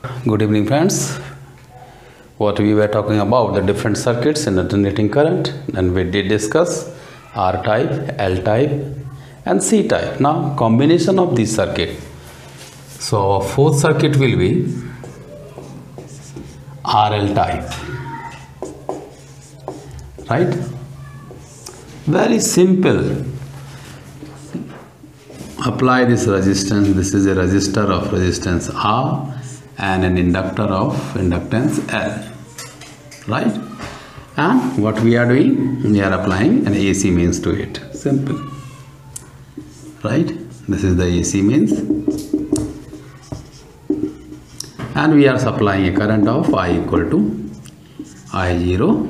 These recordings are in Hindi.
Good evening, friends. What we were talking about the different circuits in alternating current, and we did discuss R type, L type, and C type. Now, combination of these circuit. So, our fourth circuit will be RL type, right? Very simple. Apply this resistance. This is a resistor of resistance R and an inductor of inductance L, right? And what we are doing, we are applying an AC mains to it. Simple, right? This is the AC mains, and we are supplying a current of I equal to I0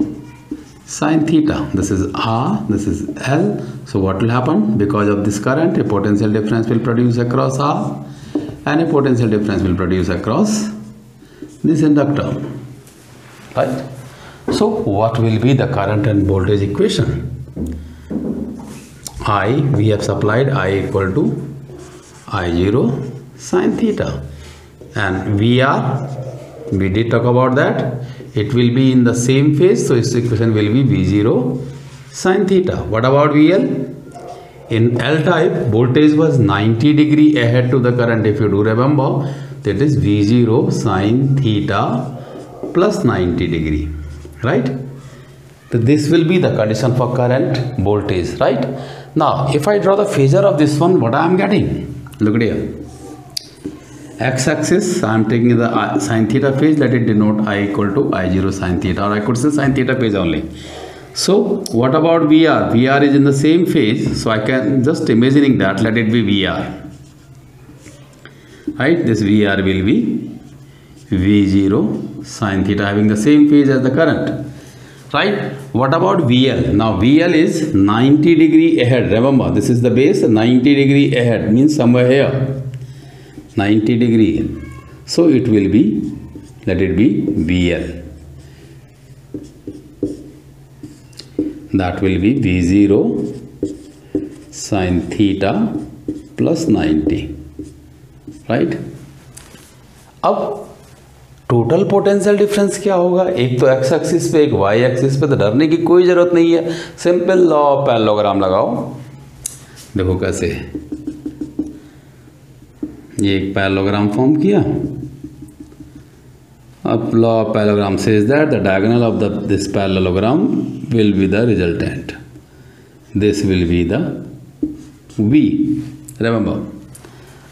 sin theta. This is R, this is L. So what will happen? Because of this current, a potential difference will produce across R, and a potential difference will produce across this inductor, right? So what will be the current and voltage equation? We have supplied I equal to I0 sin theta, and VR, we did talk about that. It will be in the same phase, so its equation will be V0 sin theta. What about VL? In L type, voltage was 90 degree ahead to the current. If you do remember, that is V0 sin theta plus 90 degree, right? So this will be the condition for current voltage, right? Now, if I draw the phasor of this one, what I am getting? Look at here. X-axis, I am taking the sin theta phase. Let it denote I equal to I0 sin theta, or I could say sin theta phase only. So what about VR? VR is in the same phase, so I can just imagining that, let it be VR, right? This VR will be V0 sin theta, having the same phase as the current, right? What about VL? Now VL is 90 degree ahead. Remember, this is the base. 90 degree ahead means somewhere here, 90 degree. So it will be, let it be VL. That will be V0 sin theta plus 90, right? अब टोटल पोटेंशियल डिफरेंस क्या होगा? एक तो एक्स एक्सिस पे, एक वाई एक्सिस पे, तो डरने की कोई ज़रूरत नहीं है. सिंपल लॉ ऑफ पैरेललोग्राम लगाओ. देखो कैसे, ये एक पैरेललोग्राम फॉर्म किया. अब law of parallelogram says that the diagonal of this parallelogram will be the resultant. This will be the V. Remember,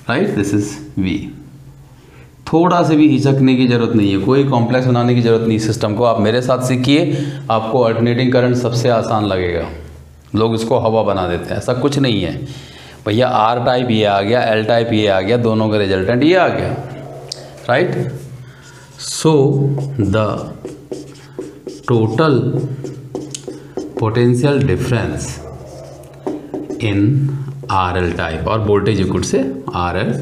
right? This is V. थोड़ा से भी हिचकने की जरूरत नहीं है, कोई कॉम्प्लेक्स बनाने की जरूरत नहीं. सिस्टम को आप मेरे साथ सीखिए, आपको अल्टरनेटिंग करंट सबसे आसान लगेगा. लोग इसको हवा बना देते हैं, ऐसा कुछ नहीं है भैया. आर टाइप ये आ गया, एल टाइप ये आ गया, दोनों का रिजल्टेंट ये आ गया, right? So the total potential difference in RL type, और voltage you could say RL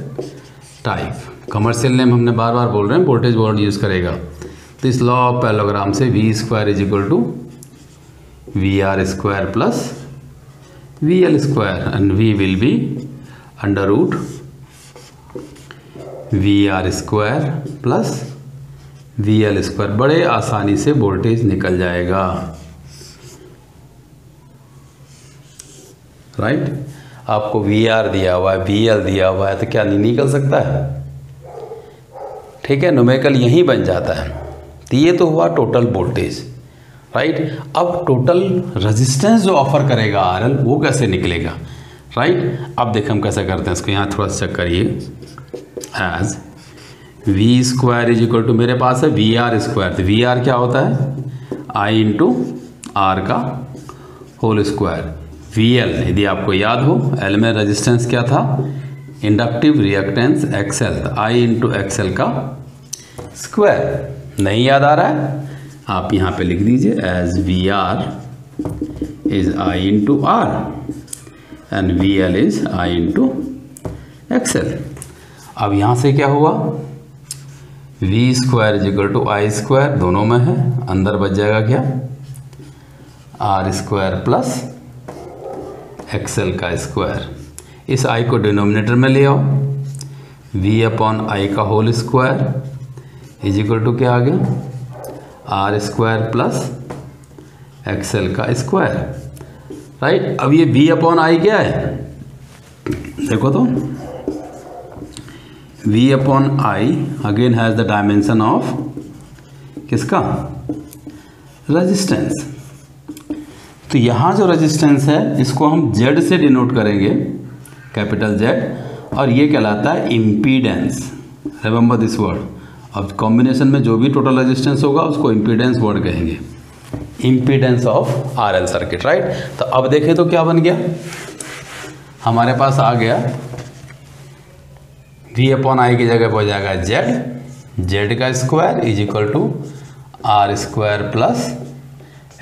type. Commercial name हमने बार बार बोल रहे हैं, वोल्टेज वर्ड यूज करेगा. तो इस लॉ ऑफ पैरेललोग्राम से V square is equal to VR square plus VL square, and V will be under root VR square plus VL square. बड़े आसानी से वोल्टेज निकल जाएगा, राइट? आपको VR दिया हुआ है, VL दिया हुआ है, तो क्या नहीं निकल सकता है? ठीक है, न्यूमेरिकल यहीं बन जाता है. तो ये तो हुआ टोटल वोल्टेज, राइट? अब टोटल रेजिस्टेंस जो ऑफर करेगा RL, वो कैसे निकलेगा, राइट? अब देखिए हम कैसे करते हैं इसको. यहाँ थोड़ा सा चेक करिए. As V square is equal to, मेरे पास है VR स्क्वायर. तो VR क्या होता है? I इंटू R का होल स्क्वायर. VL यदि आपको याद हो, L में रेजिस्टेंस क्या था? Inductive reactance XL. तो I इंटू XL का स्क्वायर. नहीं याद आ रहा है? आप यहाँ पे लिख दीजिए as VR is I into R and VL is I into XL. अब यहाँ से क्या हुआ? V square is equal to I square, दोनों में है, अंदर बच जाएगा क्या? R स्क्वायर प्लस XL का स्क्वायर. इस I को डिनोमिनेटर में ले आओ. V अपॉन I का whole square is equal to क्या आ गया, आर स्क्वायर प्लस एक्सएल का स्क्वायर, राइट। अब ये v अपॉन आई क्या है, देखो तो v upon I again has the dimension of किसका, रेजिस्टेंस। तो यहाँ जो रेजिस्टेंस है इसको हम Z से डिनोट करेंगे, कैपिटल Z, और ये कहलाता है इम्पीडेंस। Remember this word. अब कॉम्बिनेशन में जो भी टोटल रेजिस्टेंस होगा उसको इम्पीडेंस वर्ड कहेंगे, impedance of RL circuit, right. तो अब देखें तो क्या बन गया, हमारे पास आ गया v अपॉन आई की जगह पर हो जाएगा Z का square is equal to R square plus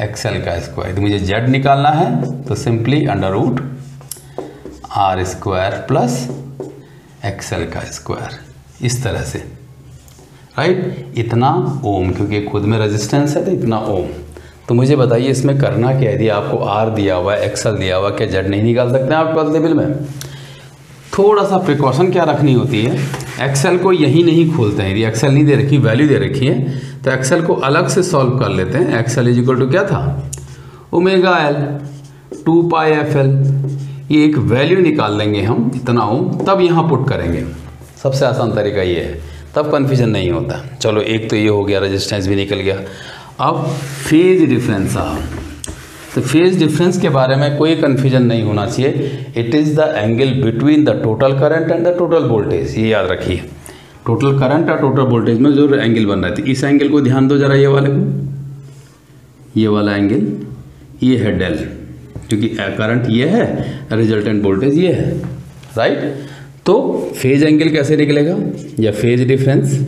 XL का स्क्वायर। तो मुझे Z निकालना है तो simply under root R square plus XL का स्क्वायर, इस तरह से, राइट। इतना ओम, क्योंकि खुद में रेजिस्टेंस है तो इतना ओम। तो मुझे बताइए इसमें करना क्या है, यदि आपको आर दिया हुआ है, एक्सएल दिया हुआ है, क्या Z नहीं निकाल सकते हैं आपके पास टेबल में। थोड़ा सा प्रिकॉशन क्या रखनी होती है, एक्सेल को यही नहीं खोलते हैं, यदि एक्सेल नहीं दे रखी, वैल्यू दे रखी है तो एक्सेल को अलग से सॉल्व कर लेते हैं। एक्सेल इज इक्वल टू क्या था, omega L 2 pi F L, ये एक वैल्यू निकाल लेंगे हम, इतना ओम, तब यहाँ पुट करेंगे। सबसे आसान तरीका ये है, तब कन्फ्यूजन नहीं होता। चलो एक तो ये हो गया, रेजिस्टेंस भी निकल गया। अब फेज डिफरेंस आ, तो फेज डिफरेंस के बारे में कोई कन्फ्यूजन नहीं होना चाहिए। It is the angle between the total current and the total voltage, ये याद रखिए। टोटल करंट और टोटल वोल्टेज में जो एंगल बन रहा है, तो इस एंगल को ध्यान दो जरा, ये वाले को, ये वाला एंगल, ये है डेल, क्योंकि करंट ये है, रिजल्टेंट वोल्टेज ये है, राइट। तो फेज एंगल कैसे निकलेगा, या फेज डिफरेंस,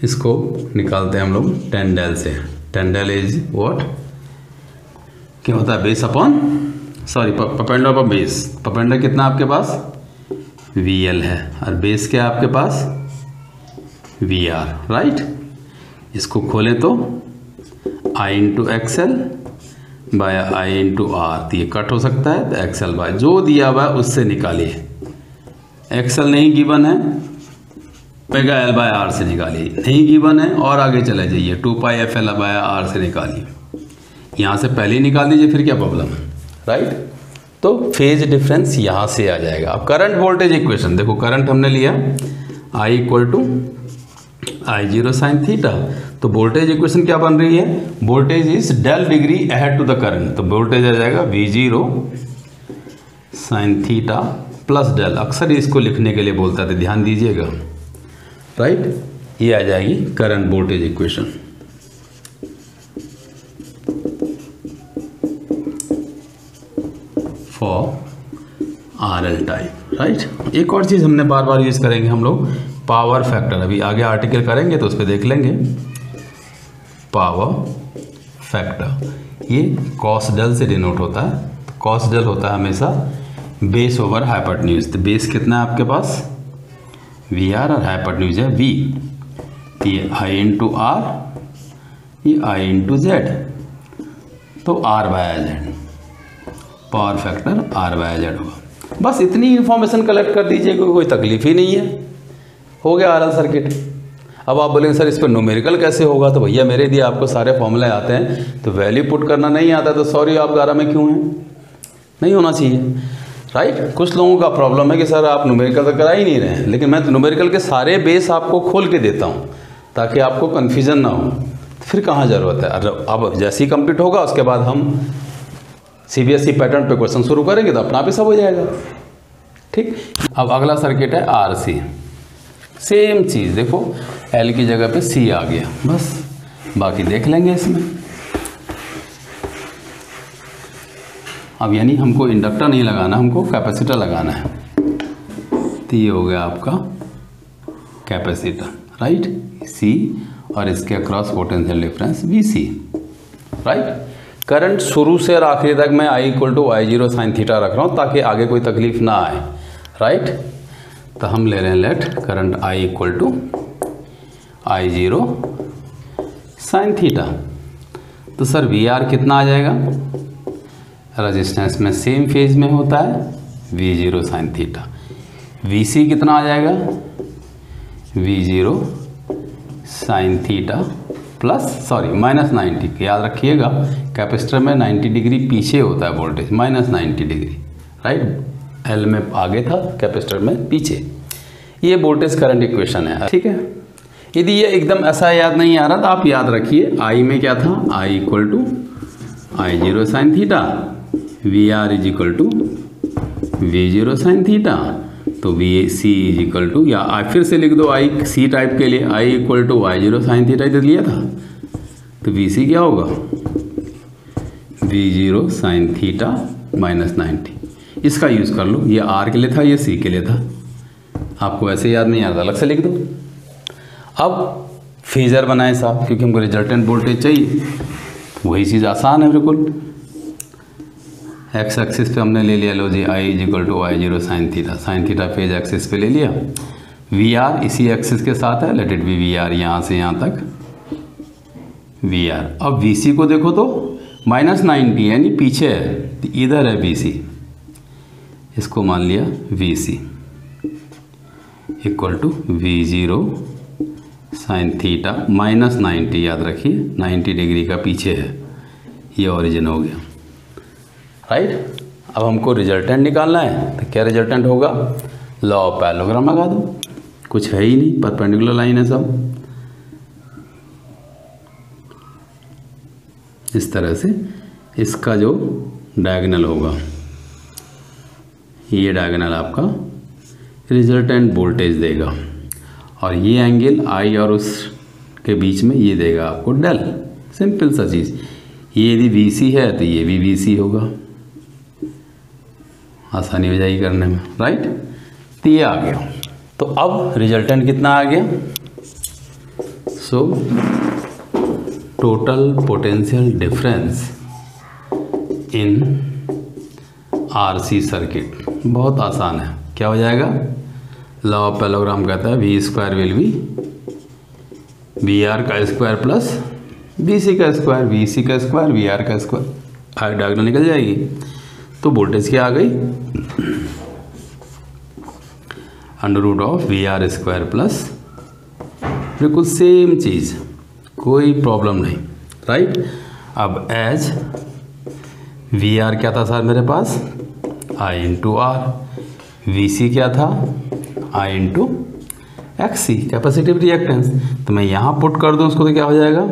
इसको निकालते हैं हम लोग tan डेल से। tan डेल इज व्हाट, क्या होता है, base upon, sorry perpendicular upon base. Perpendicular कितना आपके पास, VL है, और बेस क्या है आपके पास, VR, राइट। इसको खोलें तो I into XL by I into R, तो ये कट हो सकता है, तो एक्सएल बाय जो दिया हुआ है उससे निकालिए। एक्सएल नहीं गिवन है, ओमेगा एल बाय आर से निकालिए, नहीं गिवन है और आगे चले जाइए, 2 pi F L by are से निकालिए। यहाँ से पहले ही निकाल दीजिए, फिर क्या प्रॉब्लम है, राइट। तो फेज डिफरेंस यहाँ से आ जाएगा। अब करंट वोल्टेज इक्वेशन देखो, करंट हमने लिया I equal to I0 sine theta, तो वोल्टेज इक्वेशन क्या बन रही है, voltage is del degree ahead to the current, तो वोल्टेज आ जाएगा V0 sine theta plus del. अक्सर इसको लिखने के लिए बोलता था, ध्यान दीजिएगा, राइट। ये आ जाएगी current voltage equation. For RL type, right. एक और चीज़ हमने बार बार यूज़ करेंगे हम लोग, पावर फैक्टर। अभी आगे आर्टिकल करेंगे तो उस पर देख लेंगे। पावर फैक्टर ये कॉस डेल से डिनोट होता है। कॉस डेल होता है हमेशा बेस ओवर हाइपोटेन्यूज। तो बेस कितना है आपके पास, VR, और हाइपोटेन्यूज है V। ये I इंटू आर, ये I इंटू Z, तो R by Z, power factor R by Z होगा। बस इतनी इंफॉर्मेशन कलेक्ट कर दीजिए, कोई तकलीफ ही नहीं है, हो गया RL सर्किट। अब आप बोलेंगे सर इस पर न्यूमेरिकल कैसे होगा, तो भैया मेरे दिए आपको सारे फॉर्मूले आते हैं, तो वैल्यू पुट करना नहीं आता तो सॉरी आप 11 में क्यों हैं, नहीं होना चाहिए, राइट। कुछ लोगों का प्रॉब्लम है कि सर आप न्यूमेरिकल तो करा ही नहीं रहे हैं, लेकिन मैं तो न्यूमेरिकल के सारे बेस आपको खोल के देता हूँ ताकि आपको कन्फ्यूज़न ना हो। फिर कहाँ ज़रूरत है, अब जैसे ही कंप्लीट होगा उसके बाद हम CBSE पैटर्न पे क्वेश्चन शुरू करेंगे तो अपना आप ही सब हो जाएगा, ठीक। अब अगला सर्किट है RC। सेम चीज़ देखो, L की जगह पे C आ गया, बस बाकी देख लेंगे इसमें। अब यानी हमको इंडक्टर नहीं लगाना, हमको कैपेसिटर लगाना है। तो ये हो गया आपका कैपेसिटर, राइट, C, और इसके across potential difference VC, right. Current शुरू से आखिरी तक मैं I equal to I0 sine theta रख रहा हूँ ताकि आगे कोई तकलीफ ना आए, राइट। तो हम ले रहे हैं let current I equal to I0 sine theta. तो सर VR कितना आ जाएगा, रेजिस्टेंस में सेम फेज में होता है V0 साइन थीटा। VC कितना आ जाएगा, V0 sine theta plus minus 90, याद रखिएगा कैपेसिटर में 90 डिग्री पीछे होता है voltage, minus 90 degree, right. L में आगे था, कैपेसिटर में पीछे। ये वोल्टेज करंट इक्वेशन है, ठीक है। यदि ये एकदम ऐसा याद नहीं आ रहा तो आप याद रखिए आई में क्या था, I equal to I0 sine theta, VR is equal to V0 sine theta, तो VC इज इक्वल टू, या फिर से लिख दो आई सी टाइप के लिए, I equal to I0 sine theta इधर लिया था, तो VC क्या होगा, V0 साइन थीटा माइनस 90। इसका यूज़ कर लो, ये R के लिए था, ये C के लिए था, आपको ऐसे याद नहीं आता, अलग से लिख दो। अब फेजर बनाए साहब, क्योंकि हमको रिजल्टेंट वोल्टेज चाहिए, वही चीज़ आसान है बिल्कुल। एक्स एक्सिस पे हमने ले लिया, लो जी I is equal to I0 sine theta phase axis पे ले लिया। VR इसी एक्सिस के साथ है, लेट इट बी VR, यहाँ से यहाँ तक VR। अब VC को देखो तो माइनस 90 यानी पीछे है, तो इधर है VC, इसको मान लिया VC equal to V0 sine theta minus 90, याद रखिए 90 डिग्री का पीछे है, ये ओरिजिन हो गया, राइट। अब हमको रिजल्टेंट निकालना है, तो क्या रिजल्टेंट होगा, लॉ ऑफ पैरेललोग्राम लगा दो, कुछ है ही नहीं, परपेंडिकुलर लाइन है सब। इस तरह से इसका जो डायगोनल होगा, ये डायगोनल आपका रिजल्टेंट वोल्टेज देगा, और ये एंगल आई और उस के बीच में ये देगा आपको डेल, सिंपल सा चीज़। ये यदि VC है तो ये भी VC होगा, आसानी हो जाएगी करने में, राइट। तो ये आ गया, तो अब रिजल्टेंट कितना आ गया, so total potential difference in RC circuit, बहुत आसान है, क्या हो जाएगा, लॉ ऑफ पैरेललोग्राम कहता है V square will be VR का स्क्वायर प्लस VC का स्क्वायर, VC का स्क्वायर VR का स्क्वायर, डायगोनल निकल जाएगी। तो वोल्टेज क्या आ गई, under root of VR square plus, बिल्कुल सेम चीज़, कोई प्रॉब्लम नहीं, राइट। अब एज VR क्या था सर मेरे पास, I इंटू R, VC क्या था, I into XC capacitive reactance, तो मैं यहाँ पुट कर दूँ उसको, तो क्या हो जाएगा,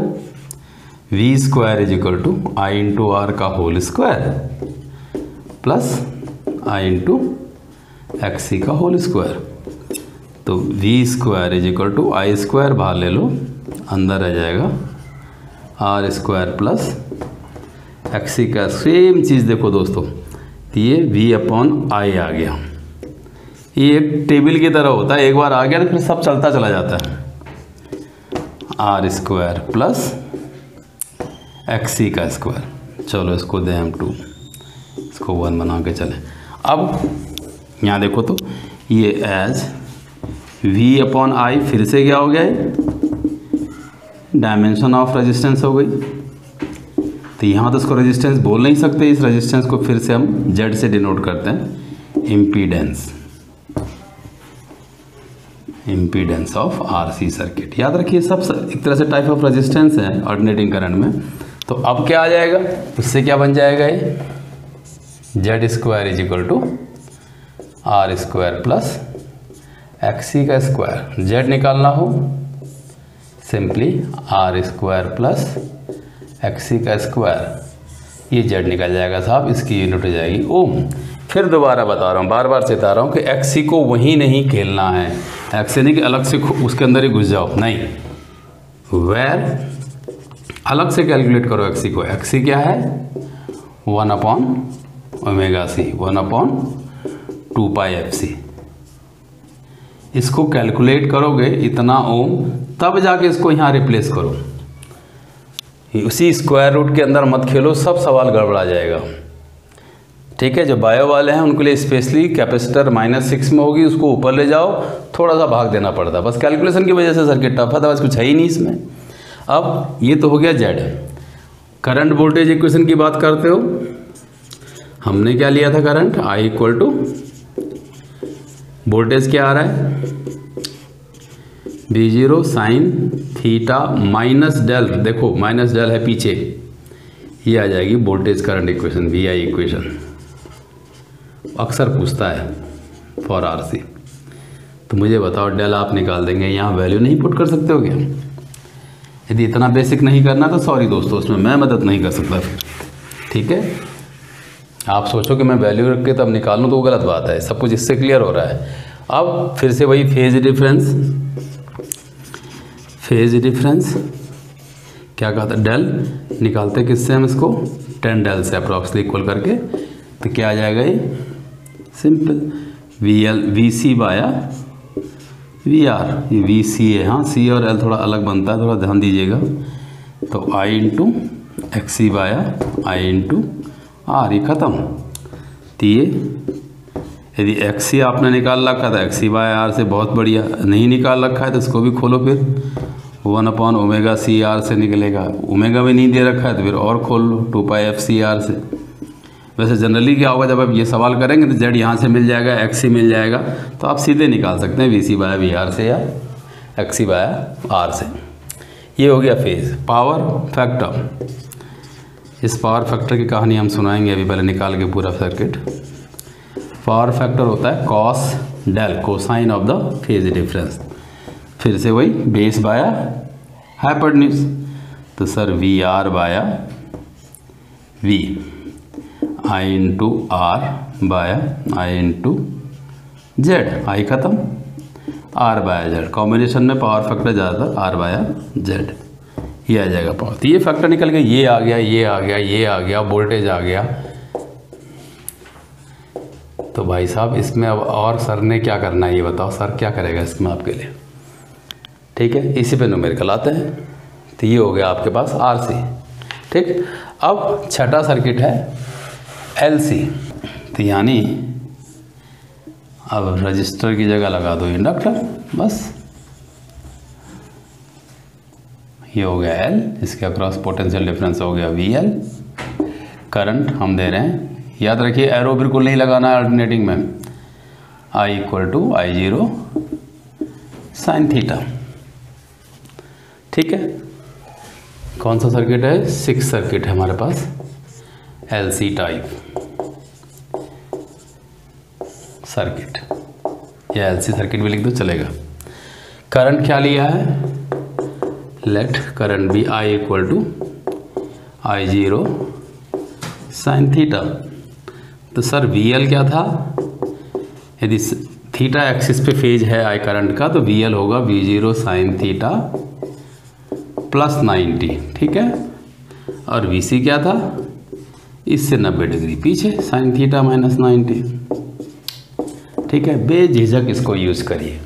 V square is equal to I into R का whole square plus I into XC का होल स्क्वायर, तो V square is equal to I square बाहर ले लो, अंदर आ जाएगा R स्क्वायर प्लस XC का सेम चीज़। देखो दोस्तों, तो ये V अपॉन I आ गया, ये एक टेबल की तरह होता है, एक बार आ गया तो फिर सब चलता चला जाता है, R स्क्वायर प्लस XC का स्क्वायर। चलो इसको दें हम 2, इसको 1 बना के चलें। अब यहाँ देखो तो ये एज V अपॉन I फिर से क्या हो गया है, डायमेंशन ऑफ रेजिस्टेंस हो गई, तो यहाँ तो इसको रेजिस्टेंस बोल नहीं सकते, इस रेजिस्टेंस को फिर से हम Z से डिनोट करते हैं, इम्पीडेंस ऑफ RC सर्किट। याद रखिए सब एक तरह से टाइप ऑफ रेजिस्टेंस है अल्टरनेटिंग करंट में। तो अब क्या आ जाएगा, उससे क्या बन जाएगा, ये Z square is equal to R square plus XC का स्क्वायर। Z निकालना हो simply R square plus XC का स्क्वायर, ये Z निकल जाएगा साहब, इसकी यूनिट हो जाएगी ओम। फिर दोबारा बता रहा हूँ, बार बार चेता रहा हूँ कि XC को वहीं नहीं खेलना है, XC नहीं कि अलग से उसके अंदर ही घुस जाओ, नहीं, वेर अलग से कैलकुलेट करो XC को। XC क्या है, 1 अपॉन ओमेगा C, 1 अपॉन 2 पाई FC। इसको कैलकुलेट करोगे इतना ओम, तब जाके इसको यहाँ रिप्लेस करो, उसी स्क्वायर रूट के अंदर मत खेलो, सब सवाल गड़बड़ा जाएगा। ठीक है, जो बायो वाले हैं उनके लिए स्पेशली कैपेसिटर -6 में होगी, उसको ऊपर ले जाओ, थोड़ा सा भाग देना पड़ता है, बस कैलकुलेशन की वजह से सर्किट टफ है, बस कुछ है ही नहीं इसमें। अब ये तो हो गया Z। करंट वोल्टेज इक्वेशन की बात करते हो, हमने क्या लिया था, current I equal to voltage क्या आ रहा है V0 sine theta minus del, देखो माइनस डेल है पीछे, ये आ जाएगी voltage current equation, VI equation. अक्सर पूछता है फॉर RC। तो मुझे बताओ डेल आप निकाल देंगे, यहाँ वैल्यू नहीं पुट कर सकते हो क्या? यदि इतना बेसिक नहीं करना तो सॉरी दोस्तों, उसमें मैं मदद नहीं कर सकता फिर, ठीक है। आप सोचो कि मैं वैल्यू रख के तब निकाल लूँ तो वो गलत बात है। सब कुछ इससे क्लियर हो रहा है। अब फिर से वही फेज डिफरेंस क्या कहा था, डेल निकालते किससे हम इसको, 10 डेल से अप्रॉक्सली इक्वल करके, तो क्या आ जाएगा ये सिंपल VC बाया VR, ये VC है, हाँ C और L थोड़ा अलग बनता है, थोड़ा ध्यान दीजिएगा। तो I इंटू XC बाया I इंटू R, ये ख़त्म। तो ये यदि XC आपने निकाल रखा था XC बाया R से, बहुत बढ़िया। नहीं निकाल रखा है तो इसको भी खोलो, फिर 1/ωCR से निकलेगा। ओमेगा भी नहीं दे रखा है तो फिर और खोल लो 2πfCR से। वैसे जनरली क्या होगा, जब आप ये सवाल करेंगे तो Z यहाँ से मिल जाएगा, XC मिल जाएगा, तो आप सीधे निकाल सकते हैं VC बाया VR से या XC बाया R से। ये हो गया फेज। पावर फैक्टर, इस पावर फैक्टर की कहानी हम सुनाएंगे अभी, पहले निकाल के पूरा सर्किट। पावर फैक्टर होता है cos del, cosine of the phase difference. फिर से वही बेस बाया हाइपोटेन्यूज, तो sir VR by V, I into R by I into Z, I ख़त्म, R बाया Z। कॉम्बिनेशन में पावर फैक्टर ज़्यादातर R बाया Z, ये आ जाएगा पावर। तो ये फैक्टर निकल गया, ये आ गया, ये आ गया, ये आ गया, वोल्टेज आ गया। तो भाई साहब इसमें अब और सर ने क्या करना है ये बताओ, सर क्या करेगा इसमें आपके लिए, ठीक है। इसी पे न्यूमेरिकल आते हैं। तो ये हो गया आपके पास RC, ठीक। अब छठा सर्किट है LC। तो यानी अब रजिस्टर की जगह लगा दो इंडक्टर, बस। ये हो गया L, इसके अक्रॉस पोटेंशियल डिफरेंस हो गया VL। करंट हम दे रहे हैं, याद रखिए एरो बिल्कुल नहीं लगाना है अल्टरनेटिंग में। I equal to I0 sine theta, ठीक है। कौन सा सर्किट है, 6 सर्किट है हमारे पास LC टाइप सर्किट, या LC सर्किट भी लिख दो चलेगा। करंट क्या लिया है, let current be I equal to I0 sine theta. तो सर VL क्या था, यदि थीटा एक्सिस पे फेज है I करंट का, तो VL होगा V0 साइन थीटा प्लस 90, ठीक है। और VC क्या था, इससे 90 डिग्री पीछे, साइन थीटा माइनस 90, ठीक है। बेझिझक इसको यूज़ करिए।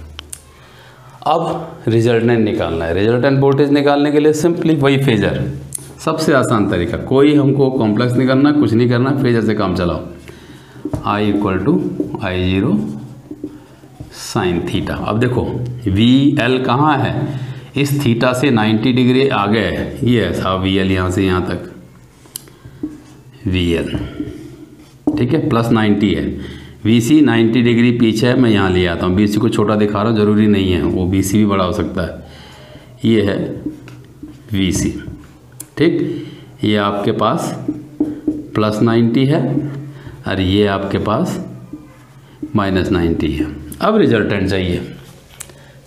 अब रिजल्टेंट निकालना है। रिजल्टेंट वोल्टेज निकालने के लिए सिंपली वही फेजर, सबसे आसान तरीका। कोई हमको कॉम्प्लेक्स नहीं करना, कुछ नहीं करना, फेजर से काम चलाओ। I equal to I0 sine theta. अब देखो VL कहाँ है, इस थीटा से 90 डिग्री आगे है, ये है साहब VL, यहाँ से यहाँ तक VL, ठीक है, प्लस 90 है। VC 90 डिग्री पीछे है, मैं यहाँ ले आता हूँ। BC को छोटा दिखा रहा हूँ, ज़रूरी नहीं है, वो BC भी बड़ा हो सकता है। ये है VC, ठीक। ये आपके पास प्लस 90 है और ये आपके पास माइनस 90 है। अब रिजल्टेंट चाहिए,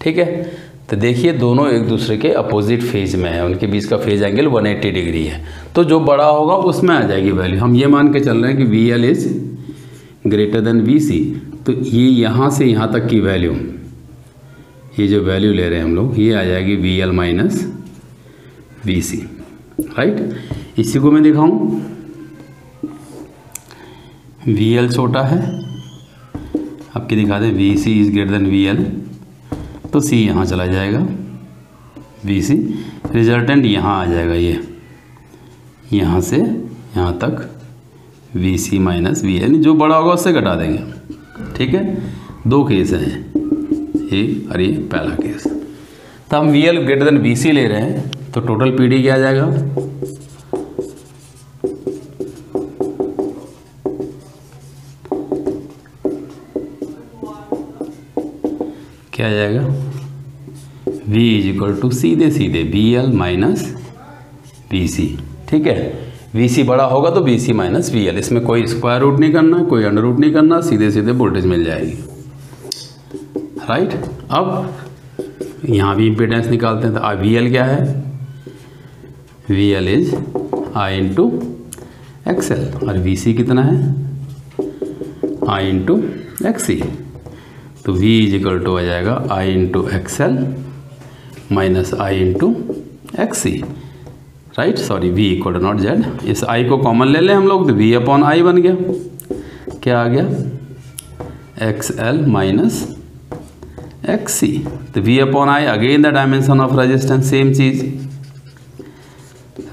ठीक है। तो देखिए दोनों एक दूसरे के अपोजिट फेज में है, उनके बीच का फेज एंगल 180 डिग्री है। तो जो बड़ा होगा उसमें आ जाएगी वैल्यू। हम ये मान के चल रहे हैं कि VL is greater than VC, तो ये यहाँ से यहाँ तक की वैल्यू, ये जो वैल्यू ले रहे हैं हम लोग, ये आ जाएगी VL माइनस VC, राइट। इसी को मैं दिखाऊं, VL छोटा है, आपके दिखा दें VC is greater than VL, तो C यहाँ चला जाएगा, VC रिजल्टेंट यहाँ आ जाएगा, ये यहाँ से यहाँ तक VC माइनस VL, जो बड़ा होगा उससे घटा देंगे, ठीक है। दो केस हैं, ये और ये पहला केस। तो हम VL ग्रेटर देन VC ले रहे हैं, तो टोटल PD क्या आ जाएगा, क्या आ जाएगा, V इज इक्वल टू सीधे सीधे VL माइनस VC। ठीक है, VC बड़ा होगा तो VC माइनस VL, इसमें कोई स्क्वायर रूट नहीं करना, कोई अंडर रूट नहीं करना, सीधे सीधे वोल्टेज मिल जाएगी। राइट, अब यहाँ भी इम्पीडेंस निकालते हैं, तो VL क्या है, VL is I into XL, और VC कितना है, I इंटू XC। तो V इज इक्वल टू आ जाएगा I into XL minus I into XC। Right, sorry, V equal to not Z, इस I को कॉमन ले लें हम लोग, तो V अपॉन I बन गया। क्या आ गया, XL माइनस XC। तो V upon I again the dimension of resistance, same cheese,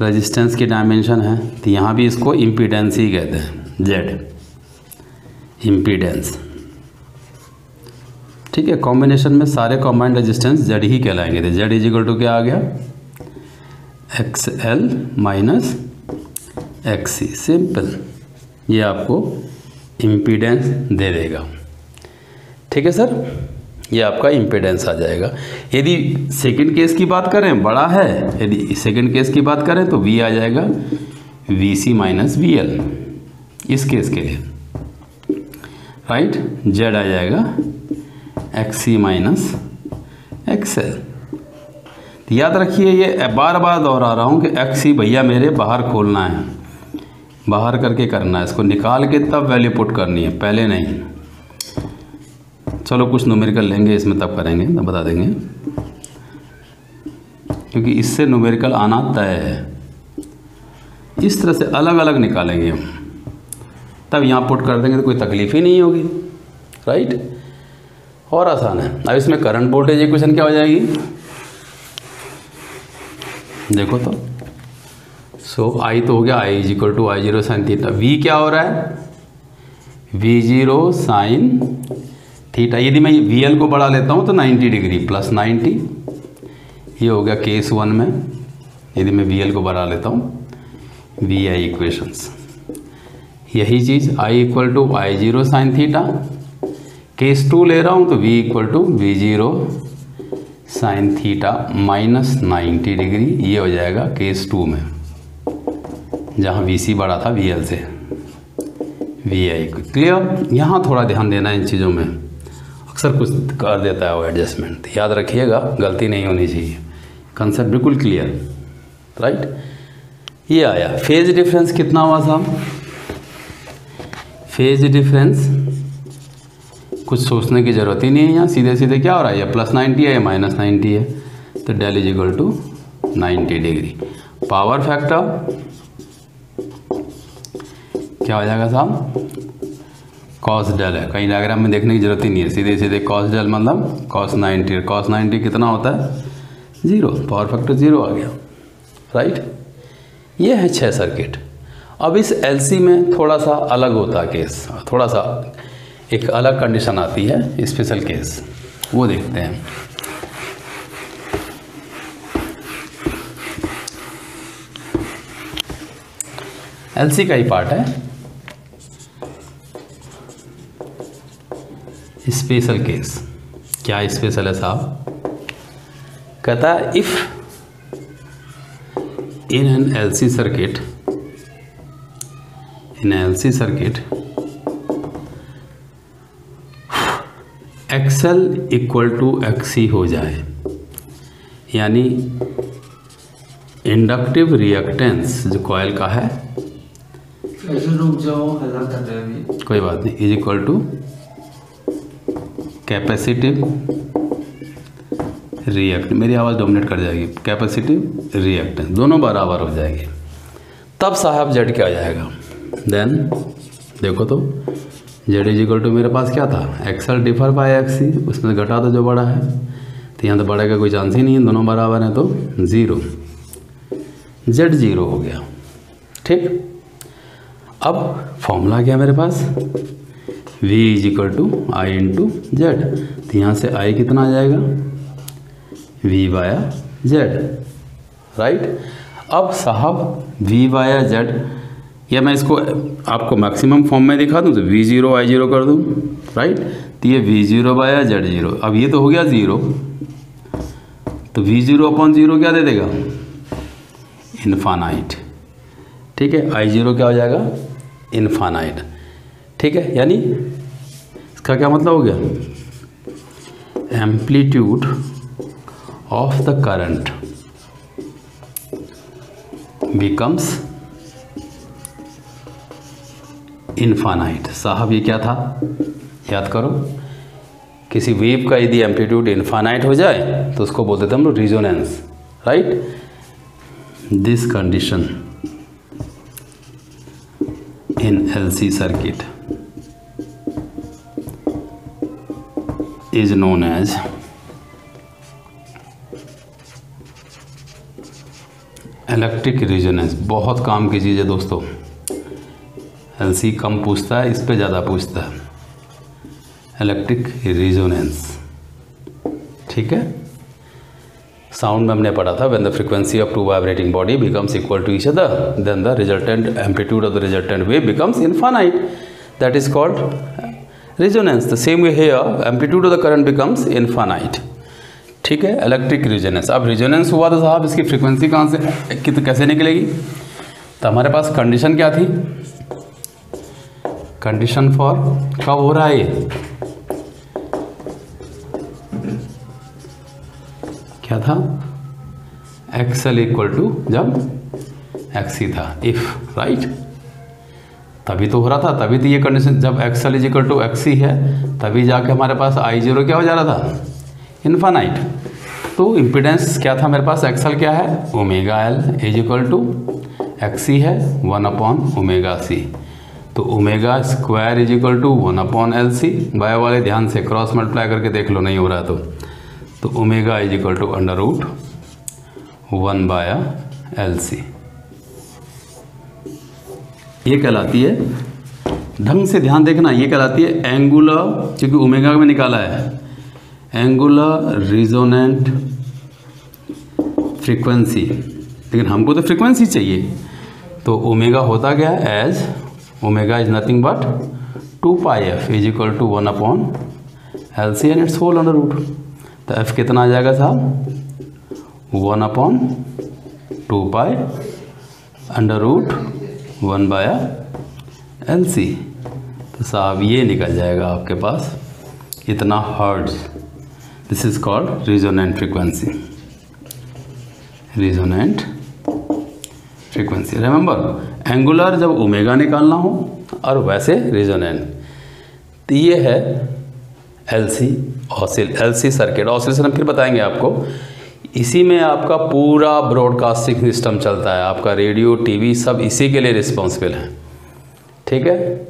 resistance की डायमेंशन है, तो यहाँ भी इसको इम्पीडेंस ही कहते हैं, Z इम्पीडेंस। ठीक है, कॉम्बिनेशन में सारे कॉम्बाइंड रेजिस्टेंस Z ही कहलाएंगे। तो Z इज इक्वल टू क्या आ गया, XL माइनस XC, सिंपल, ये आपको इम्पीडेंस दे देगा। ठीक है सर, ये आपका इम्पीडेंस आ जाएगा। यदि सेकंड केस की बात करें, बड़ा है, यदि सेकंड केस की बात करें तो V आ जाएगा VC माइनस VL इस केस के लिए। राइट, Z आ जाएगा XC माइनस XL। तो याद रखिए, ये बार बार दोहरा रहा हूँ कि XC भैया मेरे बाहर खोलना है, बाहर करके करना है, इसको निकाल के तब वैल्यू पुट करनी है, पहले नहीं। चलो कुछ न्यूमेरिकल लेंगे इसमें, तब करेंगे, तब बता देंगे, क्योंकि इससे न्यूमेरिकल आना तय है। इस तरह से अलग अलग निकालेंगे हम, तब यहाँ पुट कर देंगे तो कोई तकलीफ ही नहीं होगी। राइट, और आसान है। अब इसमें करंट वोल्टेज इक्वेशन क्या हो जाएगी, देखो तो, सो I तो हो गया I is equal to I0 sine theta. V क्या हो रहा है, V0 साइन थीटा। यदि मैं VL को बढ़ा लेता हूँ तो 90 डिग्री प्लस 90, ये हो गया केस 1 में। यदि मैं VL को बढ़ा लेता हूँ, VI इक्वेशंस, यही चीज़ I equal to I0 sine theta. Case 2 ले रहा हूँ तो V equal to V0 sine theta minus 90 degree, ये हो जाएगा केस 2 में, जहाँ VC बढ़ा था VL से, VI। क्लियर, यहाँ थोड़ा ध्यान देना इन चीज़ों में, अक्सर कुछ कर देता है वो एडजस्टमेंट, याद रखिएगा, गलती नहीं होनी चाहिए, कंसेप्ट बिल्कुल क्लियर। राइट, ये आया। फेज डिफरेंस कितना हुआ साहब, फेज डिफरेंस कुछ सोचने की ज़रूरत ही नहीं है, यहाँ सीधे सीधे क्या हो रहा है, या प्लस 90 है या माइनस 90 है, तो del is equal to 90 degree. Power factor क्या हो जाएगा साहब, कॉस डेल है, कहीं डायग्राम में देखने की जरूरत ही नहीं है, सीधे सीधे कॉस डेल मतलब कॉस 90। कॉस 90 कितना होता है, 0, पावर फैक्टर 0 आ गया। राइट, ये है 6 सर्किट। अब इस LC में थोड़ा सा अलग होता है केस, थोड़ा सा एक अलग कंडीशन आती है, स्पेशल केस, वो देखते हैं। LC का ही पार्ट है, स्पेशल केस। क्या स्पेशल है साहब, कहता है if in an LC circuit, in LC circuit XL equal to XC हो जाए, यानी इंडक्टिव रिएक्टेंस जो कॉइल का है, रुक जाओ, हल्ला कर रहे हैं अभी, कोई बात नहीं, is equal to capacitive react, मेरी आवाज़ डोमिनेट कर जाएगी, कैपेसिटिव रिएक्टेंस दोनों बराबर हो जाएगी, तब साहब Z क्या आ जाएगा। देन देखो तो, Z इज इक्वल टू मेरे पास क्या था, XL डिफर बाय XC, उसमें घटा दो जो बड़ा है, तो यहाँ तो बड़े का कोई चांस ही नहीं है, दोनों बराबर हैं तो 0, Z 0 हो गया। ठीक, अब फॉर्मूला क्या है मेरे पास, V is equal to I into Z, तो यहाँ से I कितना आ जाएगा, V बाया Z। राइट, अब साहब V बाया Z, या मैं इसको आपको मैक्सिमम फॉर्म में दिखा दूँ तो V0 I0 कर दूँ। राइट, तो ये V0 बाया Z0, अब ये तो हो गया 0, तो V0/0 क्या दे देगा? इनफानाइट। ठीक है, I0 क्या हो जाएगा? इनफानाइट। ठीक है, यानी इसका क्या मतलब हो गया? Amplitude of the current becomes infinite. साहब ये क्या था? याद करो, किसी वेव का यदि एम्पलीट्यूड इनफानाइट हो जाए तो उसको बोलते थे हम लोग resonance, right. This condition in LC circuit is known as electric resonance. बहुत काम की चीज़ है दोस्तों, LC कम पूछता है, इस पे ज़्यादा पूछता है। इलेक्ट्रिक रिजोनेंस, ठीक है। साउंड में हमने पढ़ा था, when the frequency of two vibrating body becomes equal to each other then the resultant amplitude of the resultant wave becomes infinite, that is called resonance. The same way here amplitude of the current becomes infinite, ठीक है। Electric resonance. अब रिजोनेंस हुआ तो साहब इसकी फ्रीक्वेंसी कहाँ से कैसे निकलेगी? तो हमारे पास कंडीशन क्या थी? कंडीशन फॉर कब हो रहा है ये? क्या था? XL इक्वल टू जब XC था, इफ, राइट। तभी तो हो रहा था, तभी तो ये कंडीशन, जब XL is equal to XC है तभी जाके हमारे पास I0 क्या हो जा रहा था? इनफानाइट। तो इम्पिडेंस क्या था मेरे पास? XL क्या है? Omega L is equal to XC है 1/ωc। तो omega square is equal to 1/LC। By वाले ध्यान से क्रॉस मल्टीप्लाई करके देख लो, नहीं हो रहा है तो omega is equal to √1/LC। ये कहलाती है, ढंग से ध्यान देखना, ये कहलाती है एंगुलर, क्योंकि ओमेगा में निकाला है, एंगुलर रिजोनेंट फ्रीक्वेंसी। लेकिन हमको तो फ्रीक्वेंसी चाहिए, तो ओमेगा होता क्या है? As omega is nothing but 2πf is equal to 1/LC and its whole under root. तो f कितना आ जाएगा साहब? 1/2π अंडर रूट 1/LC। तो साहब ये निकल जाएगा आपके पास इतना hertz. This is called resonant frequency. Resonant frequency, remember angular जब ओमेगा निकालना हो और वैसे रिजोनेंट। तो ये है LC सर्किट। ऑसिलेशन हम फिर बताएंगे आपको। इसी में आपका पूरा ब्रॉडकास्टिंग सिस्टम चलता है, आपका रेडियो टीवी सब इसी के लिए रिस्पॉन्सिबल है, ठीक है।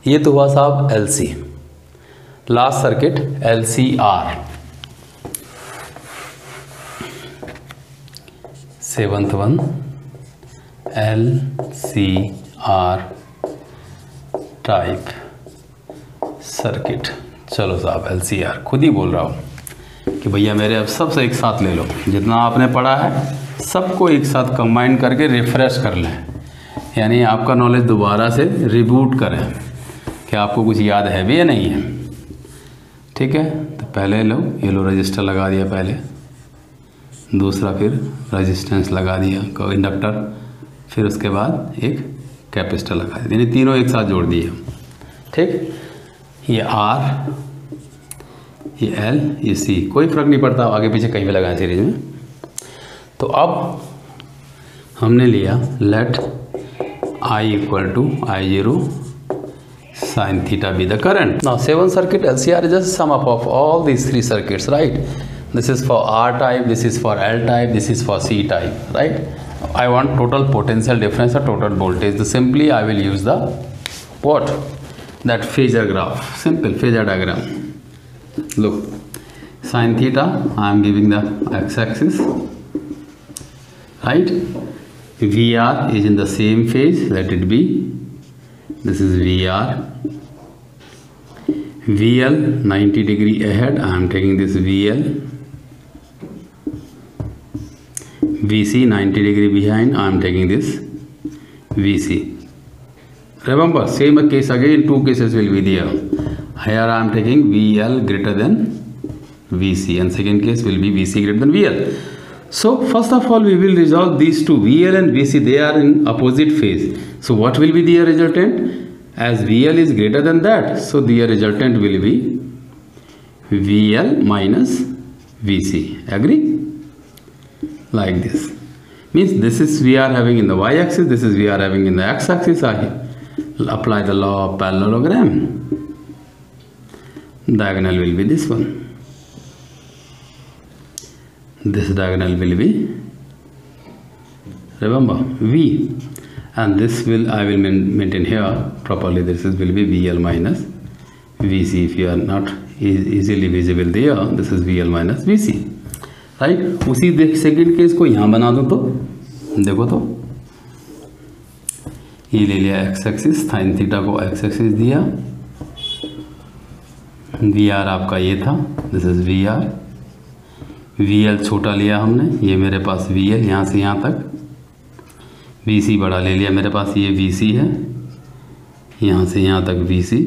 ये तो हुआ साहब LC। Last circuit LCR, 7th one LCR type circuit. चलो साहब LCR खुद ही बोल रहा हूँ कि भैया मेरे अब सबसे एक साथ ले लो, जितना आपने पढ़ा है सबको एक साथ कंबाइन करके रिफ़्रेश कर लें, यानी आपका नॉलेज दोबारा से रिबूट करें कि आपको कुछ याद है भी या नहीं है, ठीक है। तो पहले लो, ये लो रजिस्टर लगा दिया पहले, दूसरा फिर रेजिस्टेंस लगा दिया इंडक्टर, फिर उसके बाद एक कैपेसिटर लगा दिया, यानी तीनों एक साथ जोड़ दिए, ठीक। ये R, ये L, ये C, कोई फ़र्क नहीं पड़ता आगे पीछे कहीं भी लगाएं सीरीज में। तो अब हमने लिया let I equal to I0 sin theta be the current. Now 7 circuit LCR is just sum up of all these 3 circuits, right? This is for R type, this is for L type, this is for C type, right? I want total potential difference or total voltage. So simply I will use the what? That phasor graph, simple phasor diagram. Look, sin theta, I am giving the x-axis, right? VR is in the same phase, let it be. This is VR. VL 90 degree ahead, I am taking this VL. VC 90 degree behind, I am taking this VC. Remember, same case again, 2 cases will be there. Here I am taking VL greater than VC, and second case will be VC greater than VL. So first of all we will resolve these two, VL and VC, they are in opposite phase. So what will be their resultant? As VL is greater than that, so their resultant will be VL minus VC. Agree? Like this. Means this is we are having in the y-axis, this is we are having in the x-axis. I apply the law of parallelogram. Diagonal will be this one. This diagonal will be, remember, V, and this will I will maintain here properly. This is will be VL minus VC. If you are not easily visible there, this is VL minus VC, right. उसी सेकेंड केस को यहाँ बना दो, तो देखो तो ये ले लिया एक्स एक्सिस, साइन थीटा को एक्स एक्सिस दिया, वी आर आपका ये था, this is V R, V L छोटा लिया हमने, ये मेरे पास वी एल यहाँ से यहाँ तक, वी सी बड़ा ले लिया मेरे पास, ये वी सी है, यहाँ से यहाँ तक वी सी,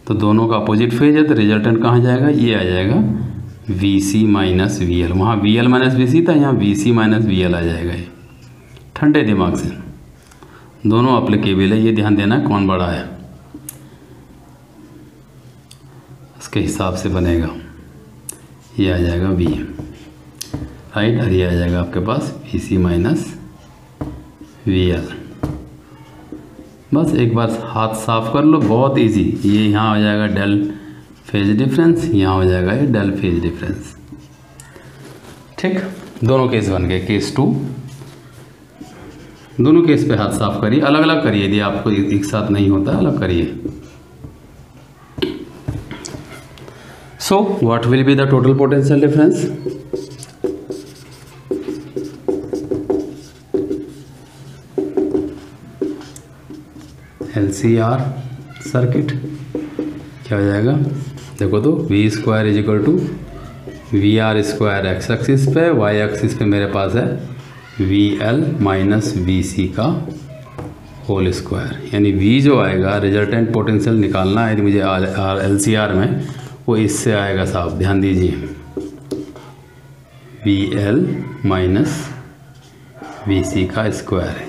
तो दोनों का अपोजिट फेज है, तो रिजल्टेंट कहाँ जाएगा, ये आ जाएगा V C minus V L. वहाँ V L minus V C था, यहाँ V C minus V L आ जाएगा। ये ठंडे दिमाग से दोनों अप्लीकेबल है, ये ध्यान देना कौन बड़ा है, उसके हिसाब से बनेगा। ये आ जाएगा वी, राइट, और ये आ जाएगा आपके पास V C minus V L. बस एक बार हाथ साफ कर लो, बहुत इजी। ये यहाँ हो जाएगा डेल फेज डिफरेंस, यहाँ हो जाएगा ये डेल फेज डिफरेंस। ठीक, दोनों केस बन गए। केस 2, दोनों केस पे हाथ साफ करिए, अलग अलग करिए, यदि आपको एक साथ नहीं होता अलग करिए। So what will be the total potential difference? LCR circuit क्या हो जाएगा, देखो तो V square is equal to V R square x axis पे, वाई एक्सिस पे मेरे पास है V L minus V C का होल स्क्वायर, यानी वी जो आएगा रिजल्टेंट पोटेंशियल निकालना है मुझे LCR में, वो इससे आएगा साहब, ध्यान दीजिए, V L minus V C का स्क्वायर है,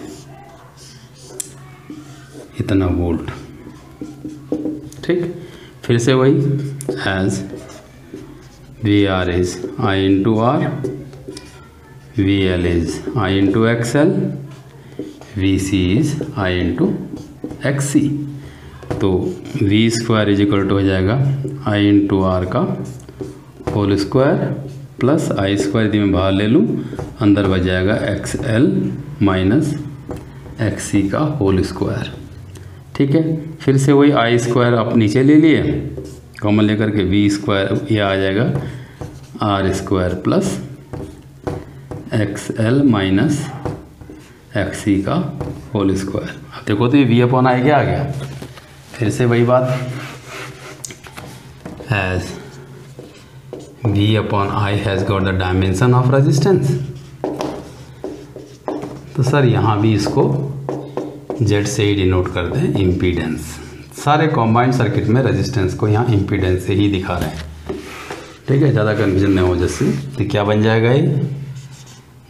इतना वोल्ट। ठीक, फिर से वही, as V R is I into R, V L is I into X L, V C is I into X C. तो V square is equal to हो जाएगा आई इंटू आर का whole square plus I square यदि मैं बाहर ले लूँ, अंदर बच जाएगा X L minus X C का होल स्क्वायर। ठीक है, फिर से वही आई स्क्वायर आप नीचे ले लिए, कॉमन लेकर के वी स्क्वायर, यह आ जाएगा R square plus X L minus X C का होल स्क्वायर। अब देखो तो ये वी अपॉन आई क्या आ गया, फिर से वही बात, as V upon I has got the dimension of resistance. तो सर यहाँ भी इसको जेड से ही डिनोट कर दें, इम्पीडेंस। सारे कॉम्बाइंड सर्किट में रेजिस्टेंस को यहाँ इम्पीडेंस से ही दिखा रहे हैं। ठीक है, ज़्यादा कन्फ्यूजन नहीं हो जैसे, तो क्या बन जाएगा ये,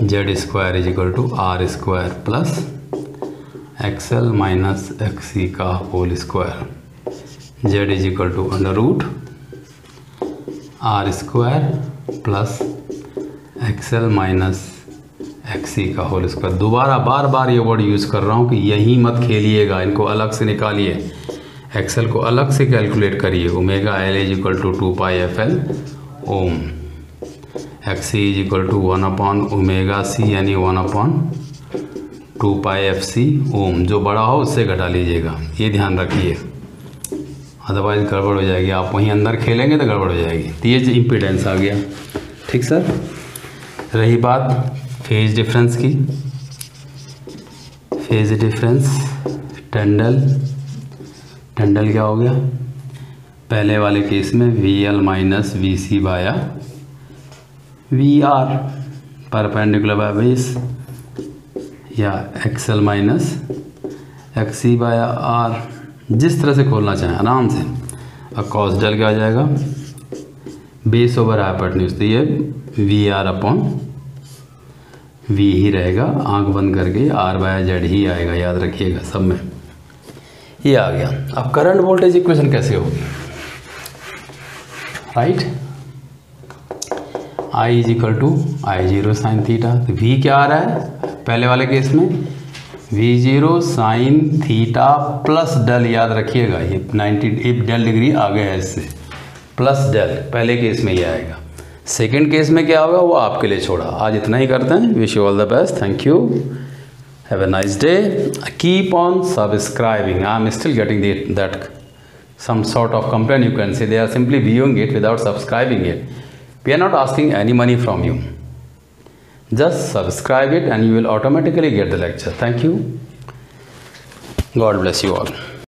Z square is equal to R square plus X L minus X C का whole square, Z is equal to under root R square plus X L minus X C का होल स्क्वायर। दोबारा बार बार ये वर्ड यूज़ कर रहा हूँ कि यही मत खेलिएगा, इनको अलग से निकालिए, एक्सेल को अलग से कैलकुलेट करिए। Omega L is equal to 2 pi F L ohm, X C is equal to 1 upon omega C यानी 1 अपॉन 2 पाई एफ सी ओम, जो बड़ा हो उससे घटा लीजिएगा, ये ध्यान रखिए, अदरवाइज गड़बड़ हो जाएगी। आप वहीं अंदर खेलेंगे तो गड़बड़ हो जाएगी। तो ये इम्पीडेंस आ गया। ठीक सर, रही बात फेज डिफरेंस की, फेज डिफरेंस टेंडल, टेंडल क्या हो गया, पहले वाले केस में V L minus V C by V R perpendicular by base, या X L minus X C by R, जिस तरह से खोलना चाहें आराम से। और कॉस डेल क्या हो जाएगा, बेस ओवर हाइपोटेन्यूज, तो ये वी आर अपॉन वी ही रहेगा, आंख बंद करके आर बाय जेड ही आएगा, याद रखिएगा सब में। ये आ गया। अब करंट वोल्टेज इक्वेशन कैसे होगी, right, I is equal to I zero sine theta, तो वी क्या आ रहा है पहले वाले केस में, V zero sine theta plus del, याद रखिएगा ये 90 डेल डिग्री आगे है इससे, प्लस डेल पहले केस में ये आएगा। सेकंड केस में क्या होगा वो आपके लिए छोड़ा। आज इतना ही करते हैं। Wish you all the best, thank you, have a nice day, keep on subscribing. I'm still getting that some sort of complaint, you can say they are simply viewing it without subscribing it. We are not asking any money from you, just subscribe it and you will automatically get the lecture. Thank you, God bless you all.